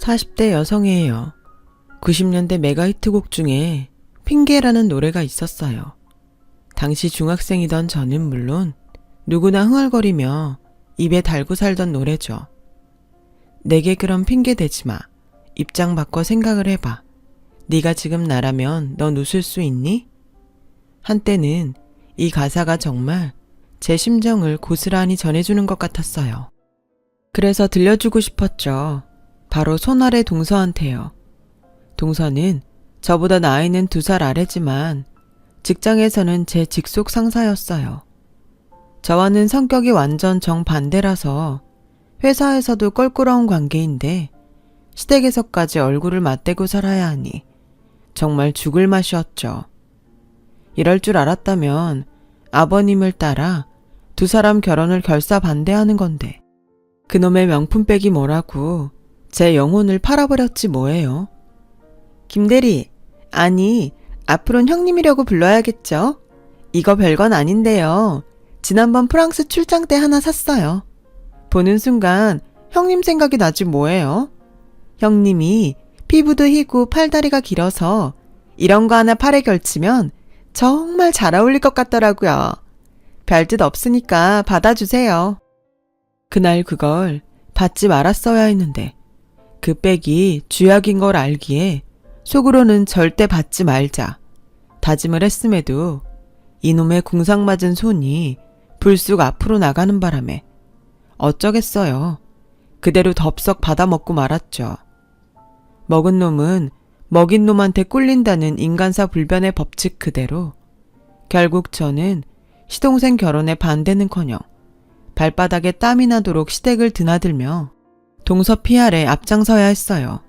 40대 여성이에요. 90년대 메가히트곡 중에 핑계라는 노래가 있었어요. 당시 중학생이던 저는 물론 누구나 흥얼거리며 입에 달고 살던 노래죠. 내게 그런 핑계 대지 마. 입장 바꿔 생각을 해봐. 네가 지금 나라면 넌 웃을 수 있니? 한때는 이 가사가 정말 제 심정을 고스란히 전해주는 것 같았어요. 그래서 들려주고 싶었죠. 바로 손아래 동서한테요. 동서는 저보다 나이는 2살 아래지만 직장에서는 제 직속 상사였어요. 저와는 성격이 완전 정반대라서 회사에서도 껄끄러운 관계인데 시댁에서까지 얼굴을 맞대고 살아야 하니 정말 죽을 맛이었죠. 이럴 줄 알았다면 아버님을 따라 2사람 결혼을 결사반대하는 건데 그놈의 명품백이 뭐라고 제 영혼을 팔아버렸지 뭐예요. 김대리, 아니 앞으로는 형님이라고 불러야겠죠? 이거 별건 아닌데요. 지난번 프랑스 출장 때 하나 샀어요. 보는 순간 형님 생각이 나지 뭐예요? 형님이 피부도 희고 팔다리가 길어서 이런 거 하나 팔에 걸치면 정말 잘 어울릴 것 같더라고요. 별뜻 없으니까 받아주세요. 그날 그걸 받지 말았어야 했는데 그 백이 쥐약인 걸 알기에 속으로는 절대 받지 말자 다짐을 했음에도 이놈의 궁상맞은 손이 불쑥 앞으로 나가는 바람에 어쩌겠어요. 그대로 덥석 받아먹고 말았죠. 먹은 놈은 먹인 놈한테 꿀린다는 인간사 불변의 법칙 그대로 결국 저는 시동생 결혼에 반대는커녕 발바닥에 땀이 나도록 시댁을 드나들며 동서 PR에 앞장서야 했어요.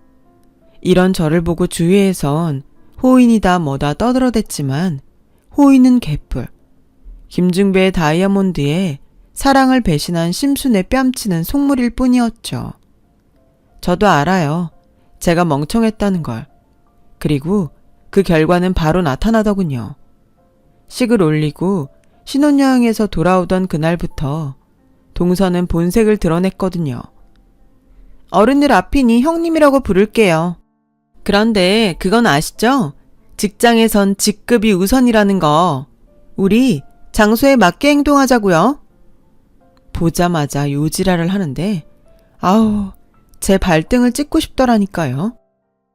이런 저를 보고 주위에선 호인이다 뭐다 떠들어댔지만 호인은 개뿔. 김중배의 다이아몬드에 사랑을 배신한 심순의 뺨치는 속물일 뿐이었죠. 저도 알아요. 제가 멍청했다는 걸. 그리고 그 결과는 바로 나타나더군요. 식을 올리고 신혼여행에서 돌아오던 그날부터 동서는 본색을 드러냈거든요. 어른들 앞이니 형님이라고 부를게요. 그런데 그건 아시죠? 직장에선 직급이 우선이라는 거. 우리 장소에 맞게 행동하자고요. 보자마자 요지랄을 하는데 아우 제 발등을 찍고 싶더라니까요.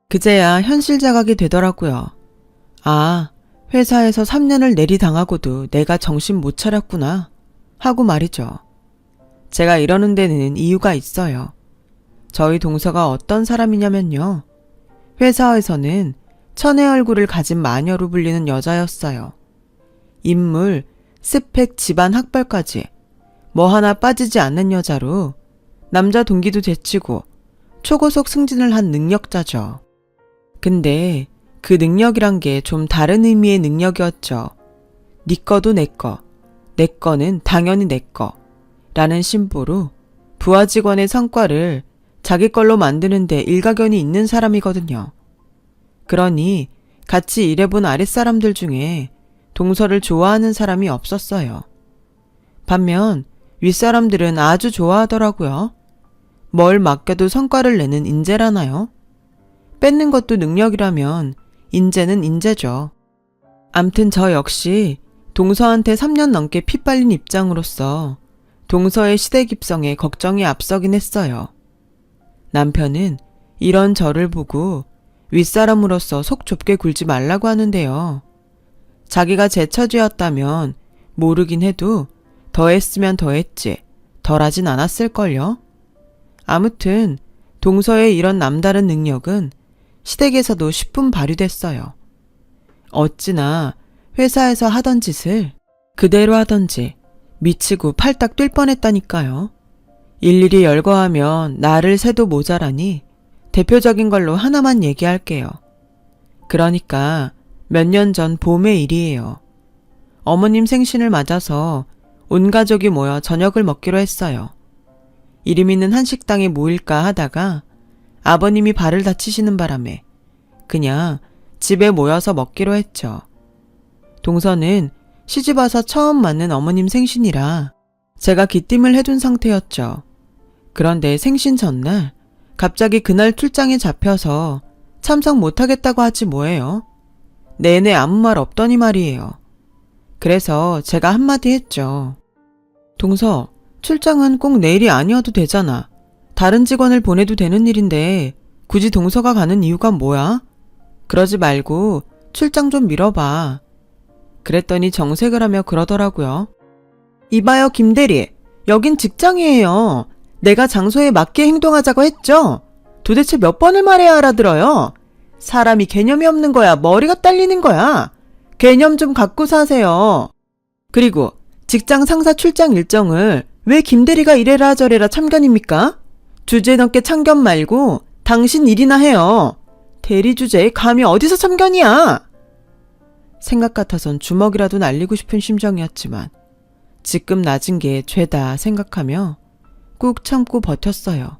그제야 현실 자각이 되더라고요. 아, 회사에서 3년을 내리당하고도 내가 정신 못 차렸구나 하고 말이죠. 제가 이러는 데는 이유가 있어요. 저희 동서가 어떤 사람이냐면요. 회사에서는 천의 얼굴을 가진 마녀로 불리는 여자였어요. 인물, 스펙, 집안 학벌까지 뭐 하나 빠지지 않는 여자로 남자 동기도 제치고 초고속 승진을 한 능력자죠. 근데 그 능력이란 게 좀 다른 의미의 능력이었죠. 네 거도 내 거, 내 거는 당연히 내 거 라는 심보로 부하 직원의 성과를 자기 걸로 만드는데 일가견이 있는 사람이거든요. 그러니 같이 일해본 아랫사람들 중에 동서를 좋아하는 사람이 없었어요. 반면 윗사람들은 아주 좋아하더라고요. 뭘 맡겨도 성과를 내는 인재라나요? 뺏는 것도 능력이라면 인재는 인재죠. 암튼 저 역시 동서한테 3년 넘게 핏발린 입장으로서 동서의 시댁 입성에 걱정이 앞서긴 했어요. 남편은 이런 저를 보고 윗사람으로서 속 좁게 굴지 말라고 하는데요. 자기가 제 처지였다면 모르긴 해도 더했으면 더했지 덜하진 않았을걸요. 아무튼 동서의 이런 남다른 능력은 시댁에서도 10분 발휘됐어요. 어찌나 회사에서 하던 짓을 그대로 하던지 미치고 팔딱 뛸 뻔했다니까요. 일일이 열거하면 나를 새도 모자라니 대표적인 걸로 하나만 얘기할게요. 그러니까 몇 년 전 봄의 일이에요. 어머님 생신을 맞아서 온 가족이 모여 저녁을 먹기로 했어요. 이름 있는 한식당에 모일까 하다가 아버님이 발을 다치시는 바람에 그냥 집에 모여서 먹기로 했죠. 동서는 시집와서 처음 맞는 어머님 생신이라 제가 기띔을 해둔 상태였죠. 그런데 생신 전날 갑자기 그날 출장에 잡혀서 참석 못하겠다고 하지 뭐예요. 내내 아무 말 없더니 말이에요. 그래서 제가 한마디 했죠. 동서, 출장은 꼭 내일이 아니어도 되잖아. 다른 직원을 보내도 되는 일인데 굳이 동서가 가는 이유가 뭐야? 그러지 말고 출장 좀 미뤄봐. 그랬더니 정색을 하며 그러더라고요. 이봐요, 김대리. 여긴 직장이에요. 내가 장소에 맞게 행동하자고 했죠? 도대체 몇 번을 말해야 알아들어요? 사람이 개념이 없는 거야? 머리가 딸리는 거야? 개념 좀 갖고 사세요. 그리고 직장 상사 출장 일정을 왜 김대리가 이래라 저래라 참견입니까? 주제 넘게 참견 말고 당신 일이나 해요. 대리 주제에 감히 어디서 참견이야? 생각 같아선 주먹이라도 날리고 싶은 심정이었지만 지금 낮은 게 죄다 생각하며 꾹 참고 버텼어요.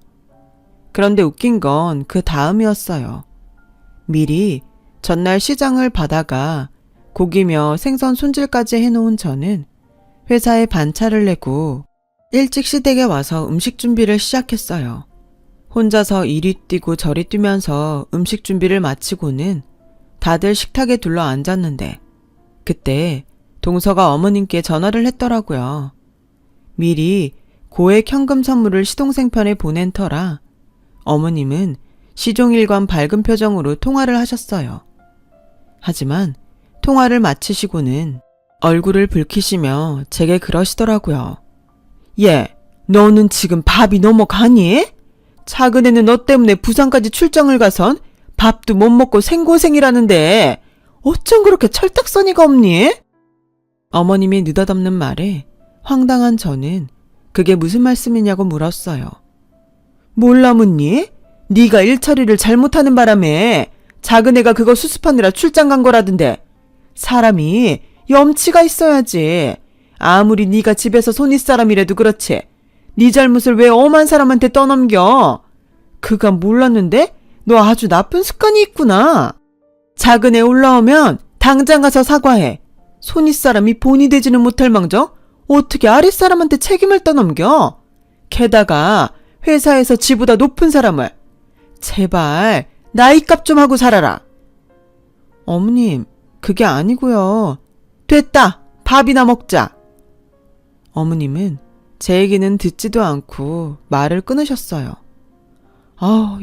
그런데 웃긴 건 그 다음이었어요. 미리 전날 시장을 받아가 고기며 생선 손질까지 해놓은 저는 회사에 반차를 내고 일찍 시댁에 와서 음식 준비를 시작했어요. 혼자서 이리 뛰고 저리 뛰면서 음식 준비를 마치고는 다들 식탁에 둘러 앉았는데 그때 동서가 어머님께 전화를 했더라고요. 미리 고액 현금 선물을 시동생 편에 보낸 터라 어머님은 시종일관 밝은 표정으로 통화를 하셨어요. 하지만 통화를 마치시고는 얼굴을 붉히시며 제게 그러시더라고요. 얘, 너는 지금 밥이 넘어가니? 작은 애는 너 때문에 부산까지 출장을 가선 밥도 못 먹고 생고생이라는데 어쩜 그렇게 철딱서니가 없니? 어머님이 느닷없는 말에 황당한 저는 그게 무슨 말씀이냐고 물었어요. 몰라 묻니? 네가 일처리를 잘못하는 바람에 작은 애가 그거 수습하느라 출장 간 거라던데 사람이 염치가 있어야지. 아무리 네가 집에서 손윗사람이라도 그렇지. 네 잘못을 왜 엄한 사람한테 떠넘겨? 그가 몰랐는데 너 아주 나쁜 습관이 있구나. 작은 애 올라오면 당장 가서 사과해. 손윗사람이 본이 되지는 못할 망정 어떻게 아랫사람한테 책임을 떠넘겨? 게다가 회사에서 지보다 높은 사람을. 제발 나이값 좀 하고 살아라. 어머님, 그게 아니고요. 됐다. 밥이나 먹자. 어머님은 제 얘기는 듣지도 않고 말을 끊으셨어요.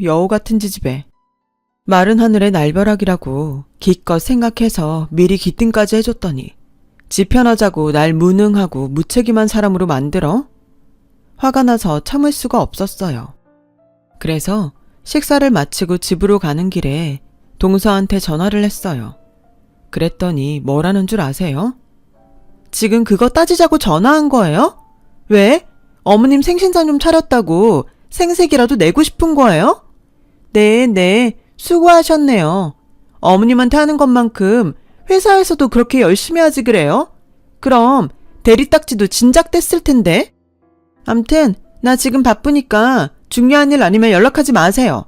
여우 같은 지집애. 마른 하늘의 날벼락이라고 기껏 생각해서 미리 기뜸까지 해줬더니 지 편하자고 날 무능하고 무책임한 사람으로 만들어? 화가 나서 참을 수가 없었어요. 그래서 식사를 마치고 집으로 가는 길에 동서한테 전화를 했어요. 그랬더니 뭐라는 줄 아세요? 지금 그거 따지자고 전화한 거예요? 왜? 어머님 생신상 좀 차렸다고 생색이라도 내고 싶은 거예요? 네, 수고하셨네요. 어머님한테 하는 것만큼 회사에서도 그렇게 열심히 하지 그래요? 그럼 대리딱지도 진작 됐을 텐데. 암튼 나 지금 바쁘니까 중요한 일 아니면 연락하지 마세요.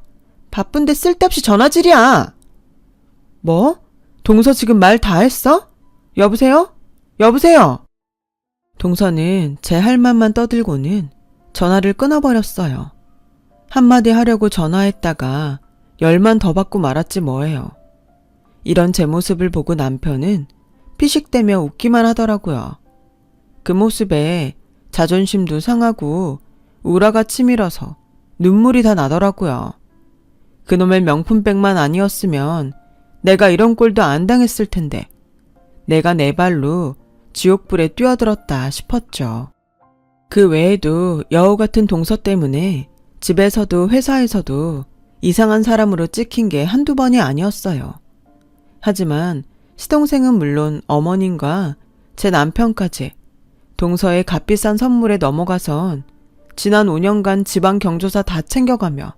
바쁜데 쓸데없이 전화질이야. 뭐? 동서 지금 말 다 했어? 여보세요? 동서는 제 할 말만 떠들고는 전화를 끊어버렸어요. 한마디 하려고 전화했다가 열만 더 받고 말았지 뭐예요. 이런 제 모습을 보고 남편은 피식대며 웃기만 하더라고요. 그 모습에 자존심도 상하고 우라가 치밀어서 눈물이 다 나더라고요. 그놈의 명품백만 아니었으면 내가 이런 꼴도 안 당했을 텐데 내가 내 발로 지옥불에 뛰어들었다 싶었죠. 그 외에도 여우 같은 동서 때문에 집에서도 회사에서도 이상한 사람으로 찍힌 게 한두 번이 아니었어요. 하지만 시동생은 물론 어머님과 제 남편까지 동서의 값비싼 선물에 넘어가선 지난 5년간 지방 경조사 다 챙겨가며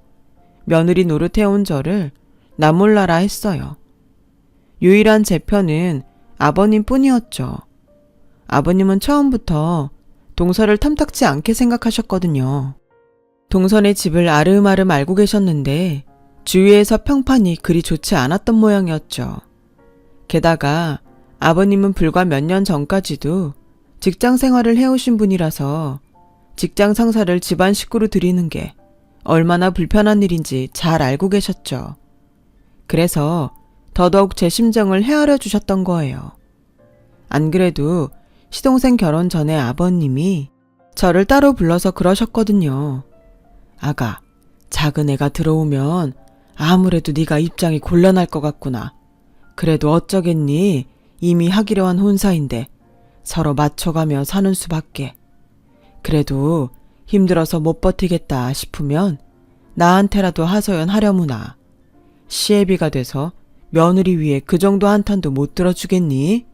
며느리 노릇해온 저를 나몰라라 했어요. 유일한 제 편은 아버님 뿐이었죠. 아버님은 처음부터 동서를 탐탁지 않게 생각하셨거든요. 동선의 집을 아름아름 알고 계셨는데 주위에서 평판이 그리 좋지 않았던 모양이었죠. 게다가 아버님은 불과 몇 년 전까지도 직장 생활을 해오신 분이라서 직장 상사를 집안 식구로 들이는 게 얼마나 불편한 일인지 잘 알고 계셨죠. 그래서 더더욱 제 심정을 헤아려 주셨던 거예요. 안 그래도 시동생 결혼 전에 아버님이 저를 따로 불러서 그러셨거든요. 아가, 작은 애가 들어오면 아무래도 네가 입장이 곤란할 것 같구나. 그래도 어쩌겠니? 이미 하기로 한 혼사인데 서로 맞춰가며 사는 수밖에. 그래도 힘들어서 못 버티겠다 싶으면 나한테라도 하소연하려무나. 시애비가 돼서 며느리 위에 그 정도 한탄도 못 들어주겠니?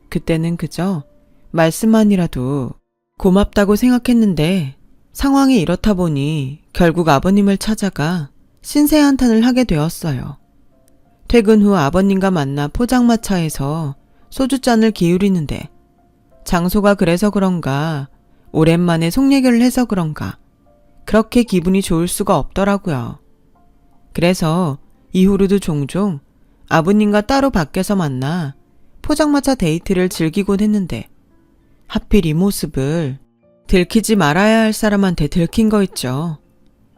그때는 그저 말씀만이라도 고맙다고 생각했는데 상황이 이렇다 보니 결국 아버님을 찾아가 신세 한탄을 하게 되었어요. 퇴근 후 아버님과 만나 포장마차에서 소주잔을 기울이는데 장소가 그래서 그런가 오랜만에 속 얘기를 해서 그런가 그렇게 기분이 좋을 수가 없더라고요. 그래서 이후로도 종종 아버님과 따로 밖에서 만나 포장마차 데이트를 즐기곤 했는데 하필 이 모습을 들키지 말아야 할 사람한테 들킨 거 있죠.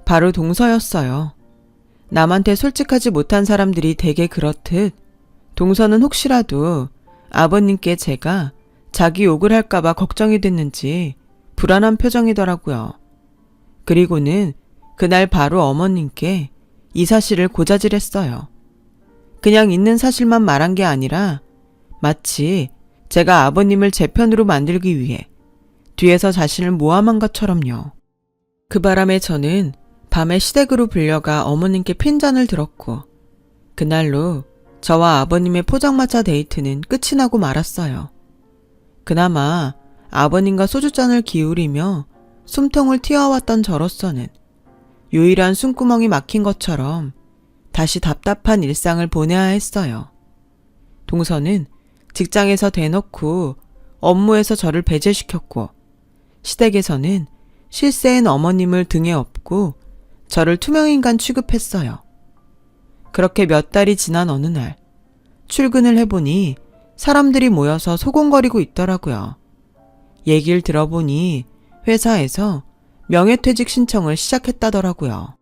바로 동서였어요. 남한테 솔직하지 못한 사람들이 대개 그렇듯 동서는 혹시라도 아버님께 제가 자기 욕을 할까봐 걱정이 됐는지 불안한 표정이더라고요. 그리고는 그날 바로 어머님께 이 사실을 고자질했어요. 그냥 있는 사실만 말한 게 아니라 마치 제가 아버님을 제 편으로 만들기 위해 뒤에서 자신을 모함한 것처럼요. 그 바람에 저는 밤에 시댁으로 불려가 어머님께 핀잔을 들었고 그날로 저와 아버님의 포장마차 데이트는 끝이 나고 말았어요. 그나마 아버님과 소주잔을 기울이며 숨통을 튀어왔던 저로서는 유일한 숨구멍이 막힌 것처럼 다시 답답한 일상을 보내야 했어요. 동서는 직장에서 대놓고 업무에서 저를 배제시켰고 시댁에서는 실세인 어머님을 등에 업고 저를 투명인간 취급했어요. 그렇게 몇 달이 지난 어느 날 출근을 해보니 사람들이 모여서 소곤거리고 있더라고요. 얘기를 들어보니 회사에서 명예퇴직 신청을 시작했다더라고요.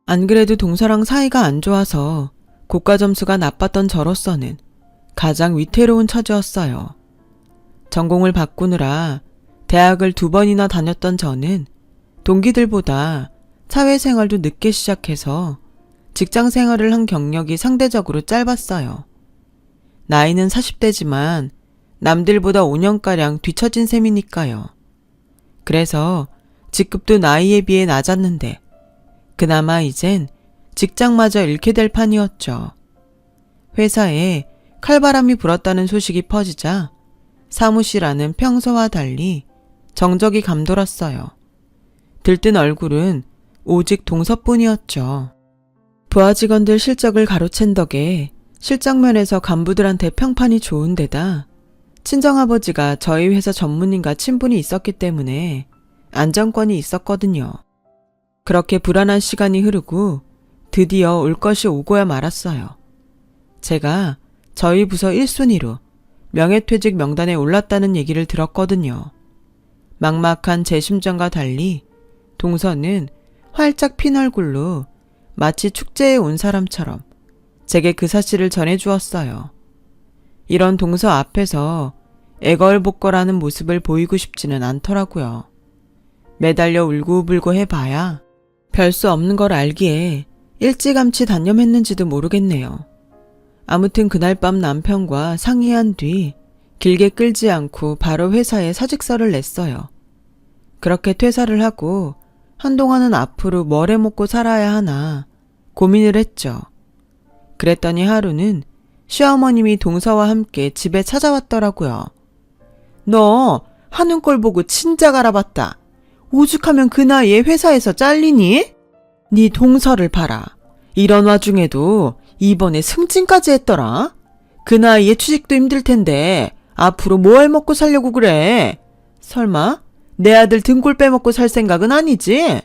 안 그래도 동서랑 사이가 안 좋아서 고과 점수가 나빴던 저로서는 가장 위태로운 처지였어요. 전공을 바꾸느라 대학을 2번이나 다녔던 저는 동기들보다 사회생활도 늦게 시작해서 직장생활을 한 경력이 상대적으로 짧았어요. 나이는 40대지만 남들보다 5년가량 뒤처진 셈이니까요. 그래서 직급도 나이에 비해 낮았는데 그나마 이젠 직장마저 잃게 될 판이었죠. 회사에 칼바람이 불었다는 소식이 퍼지자 사무실 안은 평소와 달리 정적이 감돌았어요. 들뜬 얼굴은 오직 동서뿐이었죠. 부하 직원들 실적을 가로챈 덕에 실적면에서 간부들한테 평판이 좋은 데다 친정아버지가 저희 회사 전문인과 친분이 있었기 때문에 안정권이 있었거든요. 그렇게 불안한 시간이 흐르고 드디어 올 것이 오고야 말았어요. 제가 저희 부서 1순위로 명예퇴직 명단에 올랐다는 얘기를 들었거든요. 막막한 제 심정과 달리 동서는 활짝 핀 얼굴로 마치 축제에 온 사람처럼 제게 그 사실을 전해주었어요. 이런 동서 앞에서 애걸복걸하는 모습을 보이고 싶지는 않더라고요. 매달려 울고불고 해봐야 별 수 없는 걸 알기에 일찌감치 단념했는지도 모르겠네요. 아무튼 그날 밤 남편과 상의한 뒤 길게 끌지 않고 바로 회사에 사직서를 냈어요. 그렇게 퇴사를 하고 한동안은 앞으로 뭘 해먹고 살아야 하나 고민을 했죠. 그랬더니 하루는 시어머님이 동서와 함께 집에 찾아왔더라고요. 너 하는 꼴 보고 진작 알아봤다. 오죽하면 그 나이에 회사에서 잘리니? 네 동서를 봐라. 이런 와중에도 이번에 승진까지 했더라. 그 나이에 취직도 힘들 텐데 앞으로 뭘 먹고 살려고 그래? 설마 내 아들 등골 빼먹고 살 생각은 아니지?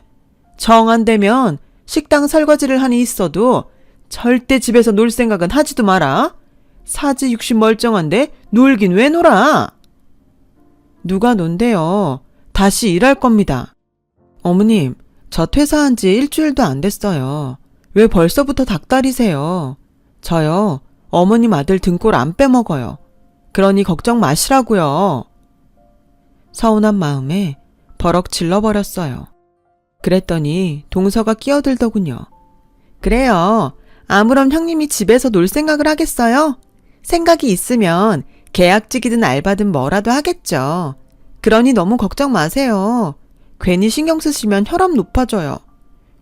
정 안 되면 식당 설거지를 하니 있어도 절대 집에서 놀 생각은 하지도 마라. 사지 60 멀쩡한데 놀긴 왜 놀아? 누가 논대요. 다시 일할 겁니다. 어머님, 저 퇴사한 지 일주일도 안 됐어요. 왜 벌써부터 닭다리세요? 저요, 어머님 아들 등골 안 빼먹어요. 그러니 걱정 마시라고요. 서운한 마음에 버럭 질러버렸어요. 그랬더니 동서가 끼어들더군요. 그래요. 아무런 형님이 집에서 놀 생각을 하겠어요? 생각이 있으면 계약직이든 알바든 뭐라도 하겠죠. 그러니 너무 걱정 마세요. 괜히 신경 쓰시면 혈압 높아져요.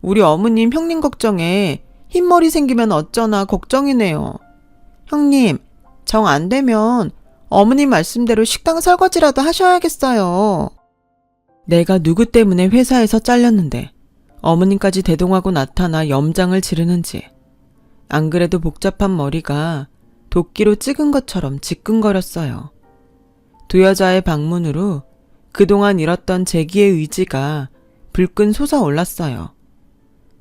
우리 어머님 형님 걱정에 흰머리 생기면 어쩌나 걱정이네요. 형님, 정 안 되면 어머님 말씀대로 식당 설거지라도 하셔야겠어요. 내가 누구 때문에 회사에서 잘렸는데 어머님까지 대동하고 나타나 염장을 지르는지, 안 그래도 복잡한 머리가 도끼로 찍은 것처럼 지끈거렸어요. 두 여자의 방문으로 그동안 잃었던 재기의 의지가 불끈 솟아올랐어요.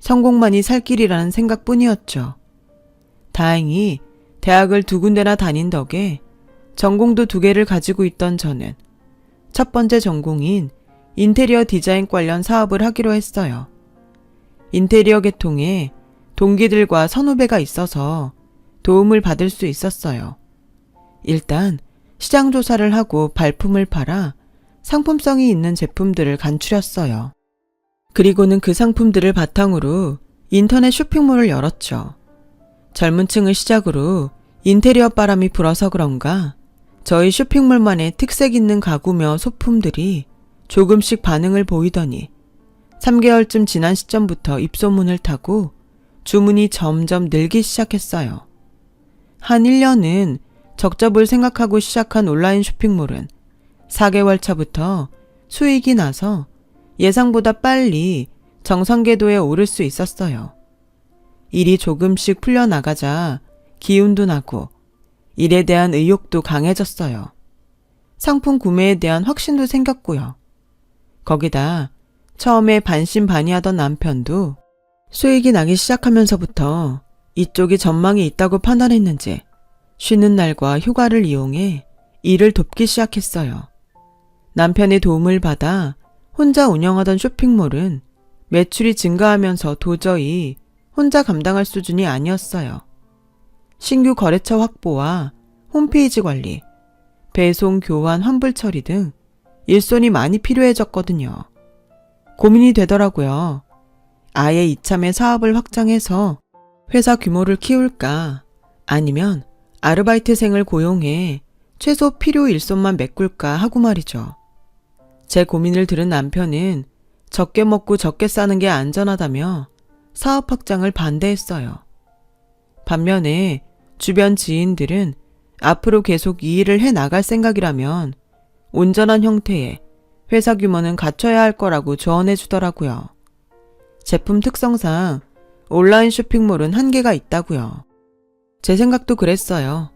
성공만이 살 길이라는 생각뿐이었죠. 다행히 대학을 2군데나 다닌 덕에 전공도 2개를 가지고 있던 저는 첫 번째 전공인 인테리어 디자인 관련 사업을 하기로 했어요. 인테리어 계통에 동기들과 선후배가 있어서 도움을 받을 수 있었어요. 일단 시장 조사를 하고 발품을 팔아 상품성이 있는 제품들을 간추렸어요. 그리고는 그 상품들을 바탕으로 인터넷 쇼핑몰을 열었죠. 젊은 층을 시작으로 인테리어 바람이 불어서 그런가 저희 쇼핑몰만의 특색 있는 가구며 소품들이 조금씩 반응을 보이더니 3개월쯤 지난 시점부터 입소문을 타고 주문이 점점 늘기 시작했어요. 한 1년은 적자볼 생각하고 시작한 온라인 쇼핑몰은 4개월 차부터 수익이 나서 예상보다 빨리 정상궤도에 오를 수 있었어요. 일이 조금씩 풀려나가자 기운도 나고 일에 대한 의욕도 강해졌어요. 상품 구매에 대한 확신도 생겼고요. 거기다 처음에 반신반의하던 남편도 수익이 나기 시작하면서부터 이쪽이 전망이 있다고 판단했는지 쉬는 날과 휴가를 이용해 일을 돕기 시작했어요. 남편의 도움을 받아 혼자 운영하던 쇼핑몰은 매출이 증가하면서 도저히 혼자 감당할 수준이 아니었어요. 신규 거래처 확보와 홈페이지 관리, 배송, 교환, 환불 처리 등 일손이 많이 필요해졌거든요. 고민이 되더라고요. 아예 이참에 사업을 확장해서 회사 규모를 키울까, 아니면 아르바이트생을 고용해 최소 필요 일손만 메꿀까 하고 말이죠. 제 고민을 들은 남편은 적게 먹고 적게 싸는 게 안전하다며 사업 확장을 반대했어요. 반면에 주변 지인들은 앞으로 계속 이 일을 해나갈 생각이라면 온전한 형태의 회사 규모는 갖춰야 할 거라고 조언해 주더라고요. 제품 특성상 온라인 쇼핑몰은 한계가 있다고요. 제 생각도 그랬어요.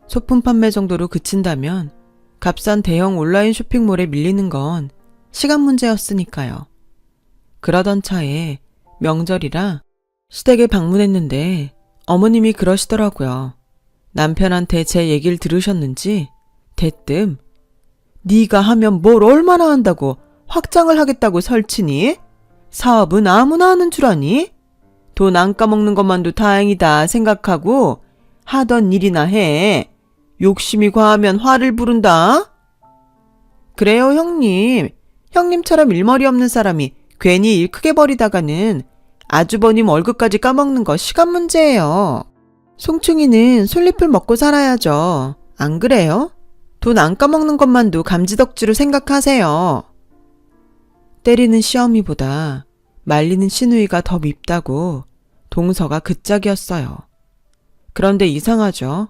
소품 판매 정도로 그친다면 값싼 대형 온라인 쇼핑몰에 밀리는 건 시간 문제였으니까요. 그러던 차에 명절이라 시댁에 방문했는데 어머님이 그러시더라고요. 남편한테 제 얘기를 들으셨는지 대뜸 네가 하면 뭘 얼마나 한다고 확장을 하겠다고 설치니? 사업은 아무나 하는 줄 아니? 돈 안 까먹는 것만도 다행이다 생각하고 하던 일이나 해. 욕심이 과하면 화를 부른다. 그래요, 형님. 형님처럼 일머리 없는 사람이 괜히 일 크게 벌이다가는 아주버님 월급까지 까먹는 거 시간 문제예요. 송충이는 솔잎을 먹고 살아야죠. 안 그래요? 돈 안 까먹는 것만도 감지덕지로 생각하세요. 때리는 시어미보다 말리는 시누이가 더 밉다고 동서가 그 짝이었어요. 그런데 이상하죠.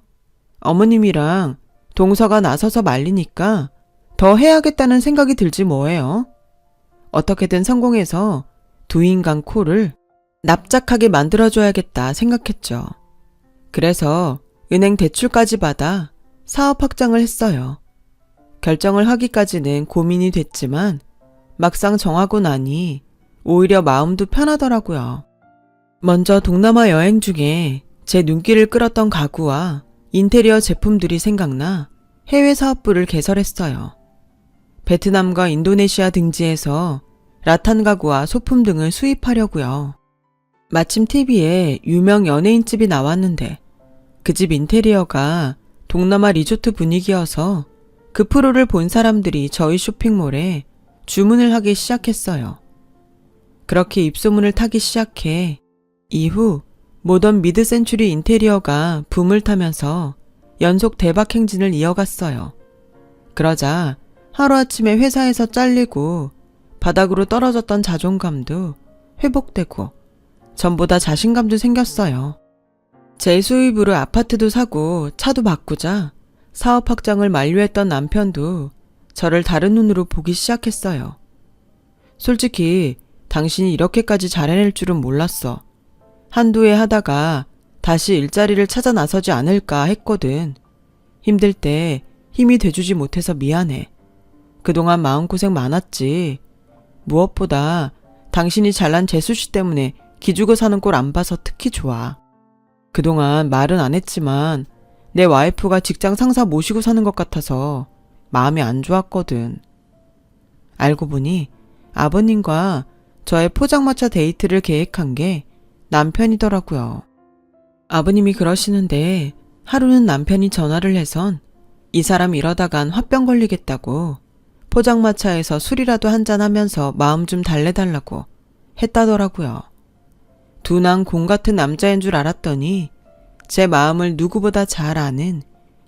어머님이랑 동서가 나서서 말리니까 더 해야겠다는 생각이 들지 뭐예요. 어떻게든 성공해서 두 인간 코를 납작하게 만들어줘야겠다 생각했죠. 그래서 은행 대출까지 받아 사업 확장을 했어요. 결정을 하기까지는 고민이 됐지만 막상 정하고 나니 오히려 마음도 편하더라고요. 먼저 동남아 여행 중에 제 눈길을 끌었던 가구와 인테리어 제품들이 생각나 해외 사업부를 개설했어요. 베트남과 인도네시아 등지에서 라탄 가구와 소품 등을 수입하려고요. 마침 TV에 유명 연예인집이 나왔는데 그 집 인테리어가 동남아 리조트 분위기여서 그 프로를 본 사람들이 저희 쇼핑몰에 주문을 하기 시작했어요. 그렇게 입소문을 타기 시작해 이후 모던 미드 센추리 인테리어가 붐을 타면서 연속 대박 행진을 이어갔어요. 그러자 하루아침에 회사에서 잘리고 바닥으로 떨어졌던 자존감도 회복되고 전보다 자신감도 생겼어요. 제 수입으로 아파트도 사고 차도 바꾸자 사업 확장을 만료했던 남편도 저를 다른 눈으로 보기 시작했어요. 솔직히 당신이 이렇게까지 잘해낼 줄은 몰랐어. 한두 해 하다가 다시 일자리를 찾아 나서지 않을까 했거든. 힘들 때 힘이 돼주지 못해서 미안해. 그동안 마음고생 많았지. 무엇보다 당신이 잘난 재수씨 때문에 기죽어 사는 꼴 안 봐서 특히 좋아. 그동안 말은 안 했지만 내 와이프가 직장 상사 모시고 사는 것 같아서 마음이 안 좋았거든. 알고 보니 아버님과 저의 포장마차 데이트를 계획한 게 남편이더라고요. 아버님이 그러시는데 하루는 남편이 전화를 해선 이 사람 이러다간 화병 걸리겠다고 포장마차에서 술이라도 한잔하면서 마음 좀 달래달라고 했다더라고요. 둔한 공 같은 남자인 줄 알았더니 제 마음을 누구보다 잘 아는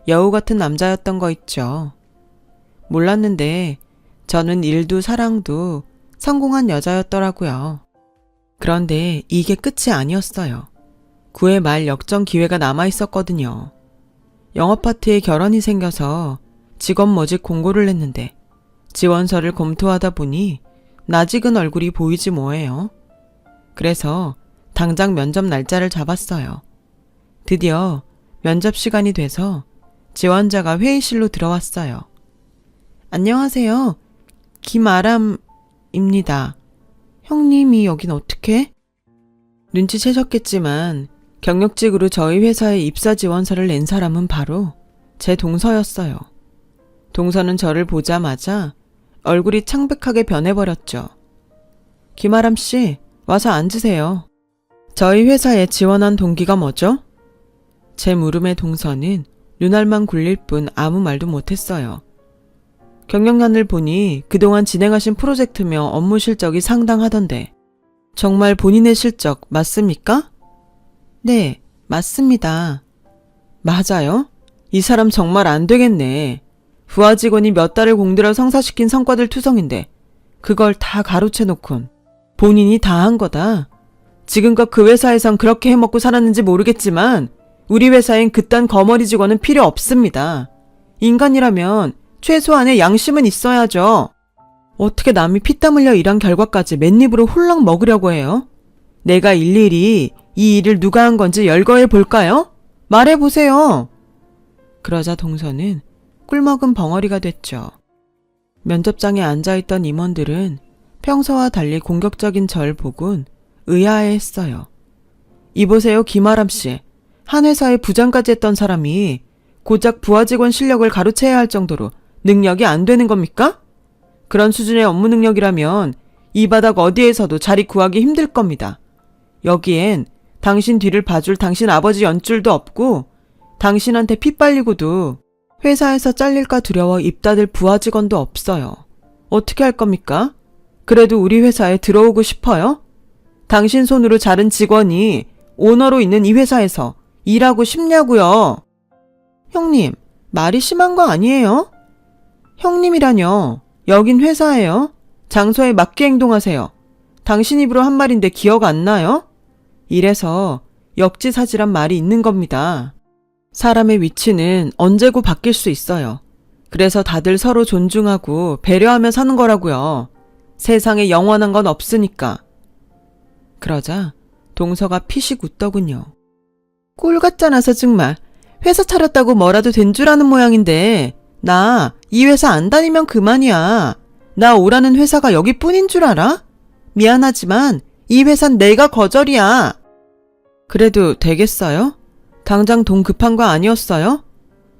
여우 같은 남자였던 거 있죠. 몰랐는데 저는 일도 사랑도 성공한 여자였더라고요. 그런데 이게 끝이 아니었어요. 9회 말 역전 기회가 남아있었거든요. 영업파트에 결혼이 생겨서 직원 모집 공고를 냈는데 지원서를 검토하다 보니 낯익은 얼굴이 보이지 뭐예요. 그래서 당장 면접 날짜를 잡았어요. 드디어 면접 시간이 돼서 지원자가 회의실로 들어왔어요. 안녕하세요. 김아람입니다. 형님이 여긴 어떻게? 눈치채셨겠지만 경력직으로 저희 회사에 입사 지원서를 낸 사람은 바로 제 동서였어요. 동서는 저를 보자마자 얼굴이 창백하게 변해버렸죠. 김아람 씨, 와서 앉으세요. 저희 회사에 지원한 동기가 뭐죠? 제 물음에 동서는 눈알만 굴릴 뿐 아무 말도 못했어요. 경력란을 보니 그동안 진행하신 프로젝트며 업무 실적이 상당하던데 정말 본인의 실적 맞습니까? 네, 맞습니다. 맞아요? 이 사람 정말 안 되겠네. 부하 직원이 몇 달을 공들여 성사시킨 성과들 투성인데 그걸 다 가로채놓곤 본인이 다 한 거다. 지금껏 그 회사에선 그렇게 해먹고 살았는지 모르겠지만 우리 회사엔 그딴 거머리 직원은 필요 없습니다. 인간이라면 최소한의 양심은 있어야죠. 어떻게 남이 피땀 흘려 일한 결과까지 맨입으로 홀랑 먹으려고 해요? 내가 일일이 이 일을 누가 한 건지 열거해 볼까요? 말해보세요. 그러자 동서는 꿀먹은 벙어리가 됐죠. 면접장에 앉아있던 임원들은 평소와 달리 공격적인 절 보곤 의아해했어요. 이보세요, 김아람 씨. 한 회사의 부장까지 했던 사람이 고작 부하 직원 실력을 가로채야 할 정도로 능력이 안 되는 겁니까? 그런 수준의 업무 능력이라면 이 바닥 어디에서도 자리 구하기 힘들 겁니다. 여기엔 당신 뒤를 봐줄 당신 아버지 연줄도 없고 당신한테 피 빨리고도 회사에서 잘릴까 두려워 입 닫을 부하 직원도 없어요. 어떻게 할 겁니까? 그래도 우리 회사에 들어오고 싶어요? 당신 손으로 자른 직원이 오너로 있는 이 회사에서 일하고 싶냐고요? 형님, 말이 심한 거 아니에요? 형님이라뇨. 여긴 회사예요. 장소에 맞게 행동하세요. 당신 입으로 한 말인데 기억 안 나요? 이래서 역지사지란 말이 있는 겁니다. 사람의 위치는 언제고 바뀔 수 있어요. 그래서 다들 서로 존중하고 배려하며 사는 거라고요. 세상에 영원한 건 없으니까. 그러자 동서가 피식 웃더군요. 꼴 같잖아서 정말. 회사 차렸다고 뭐라도 된 줄 아는 모양인데 나 이 회사 안 다니면 그만이야. 나 오라는 회사가 여기뿐인 줄 알아? 미안하지만 이 회사는 내가 거절이야. 그래도 되겠어요? 당장 돈 급한 거 아니었어요?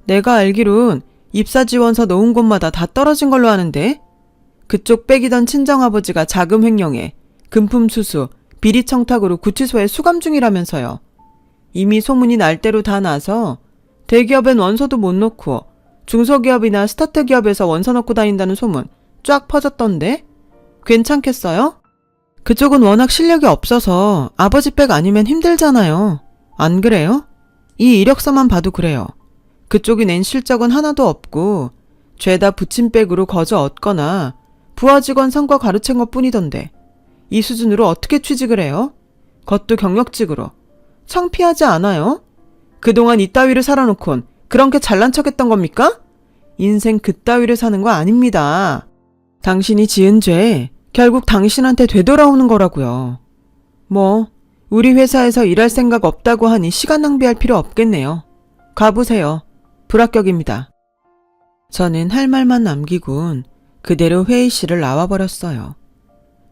내가 알기론 입사 지원서 넣은 곳마다 다 떨어진 걸로 아는데 그쪽 빼기던 친정아버지가 자금 횡령에 금품 수수, 비리 청탁으로 구치소에 수감 중이라면서요. 이미 소문이 날 대로 다 나서 대기업엔 원서도 못 넣고 중소기업이나 스타트 기업에서 원서 넣고 다닌다는 소문 쫙 퍼졌던데? 괜찮겠어요? 그쪽은 워낙 실력이 없어서 아버지 백 아니면 힘들잖아요. 안 그래요? 이 이력서만 봐도 그래요. 그쪽이 낸 실적은 하나도 없고 죄다 부친백으로 거저 얻거나 부하 직원 성과 가르친 것 뿐이던데 이 수준으로 어떻게 취직을 해요? 그것도 경력직으로. 창피하지 않아요? 그동안 이따위를 살아놓곤 그런 게 잘난 척했던 겁니까? 인생 그따위를 사는 거 아닙니다. 당신이 지은 죄 결국 당신한테 되돌아오는 거라고요. 뭐 우리 회사에서 일할 생각 없다고 하니 시간 낭비할 필요 없겠네요. 가보세요. 불합격입니다. 저는 할 말만 남기곤 그대로 회의실을 나와버렸어요.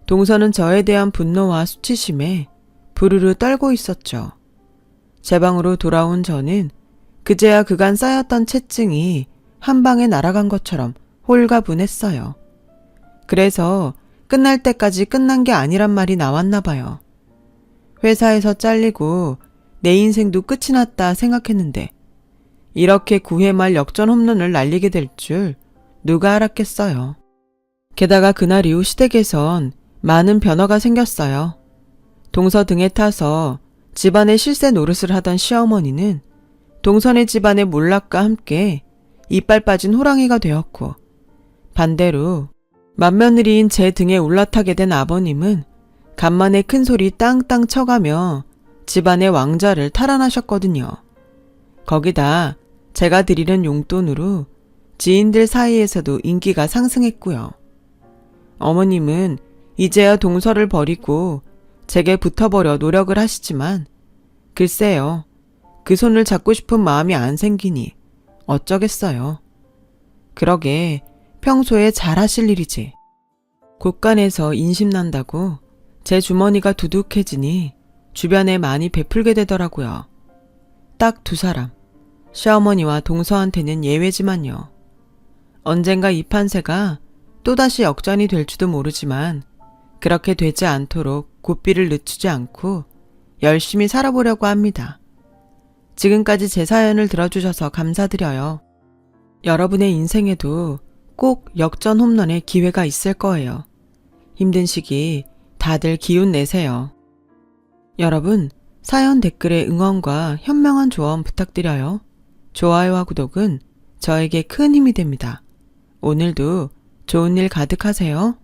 동서는 저에 대한 분노와 수치심에 부르르 떨고 있었죠. 제 방으로 돌아온 저는 그제야 그간 쌓였던 채증이 한 방에 날아간 것처럼 홀가분했어요. 그래서 끝날 때까지 끝난 게 아니란 말이 나왔나 봐요. 회사에서 잘리고 내 인생도 끝이 났다 생각했는데 이렇게 9회 말 역전 홈런을 날리게 될 줄 누가 알았겠어요. 게다가 그날 이후 시댁에선 많은 변화가 생겼어요. 동서 등에 타서 집안의 실세 노릇을 하던 시어머니는 동선의 집안의 몰락과 함께 이빨 빠진 호랑이가 되었고 반대로 맏며느리인 제 등에 올라타게 된 아버님은 간만에 큰 소리 땅땅 쳐가며 집안의 왕자를 탈환하셨거든요. 거기다 제가 드리는 용돈으로 지인들 사이에서도 인기가 상승했고요. 어머님은 이제야 동서를 버리고 제게 붙어버려 노력을 하시지만 글쎄요. 그 손을 잡고 싶은 마음이 안 생기니 어쩌겠어요. 그러게 평소에 잘하실 일이지. 곳간에서 인심난다고 제 주머니가 두둑해지니 주변에 많이 베풀게 되더라고요. 딱 2사람. 시어머니와 동서한테는 예외지만요. 언젠가 이 판세가 또다시 역전이 될지도 모르지만 그렇게 되지 않도록 고삐를 늦추지 않고 열심히 살아보려고 합니다. 지금까지 제 사연을 들어주셔서 감사드려요. 여러분의 인생에도 꼭 역전 홈런의 기회가 있을 거예요. 힘든 시기 다들 기운 내세요. 여러분, 사연 댓글에 응원과 현명한 조언 부탁드려요. 좋아요와 구독은 저에게 큰 힘이 됩니다. 오늘도 좋은 일 가득하세요.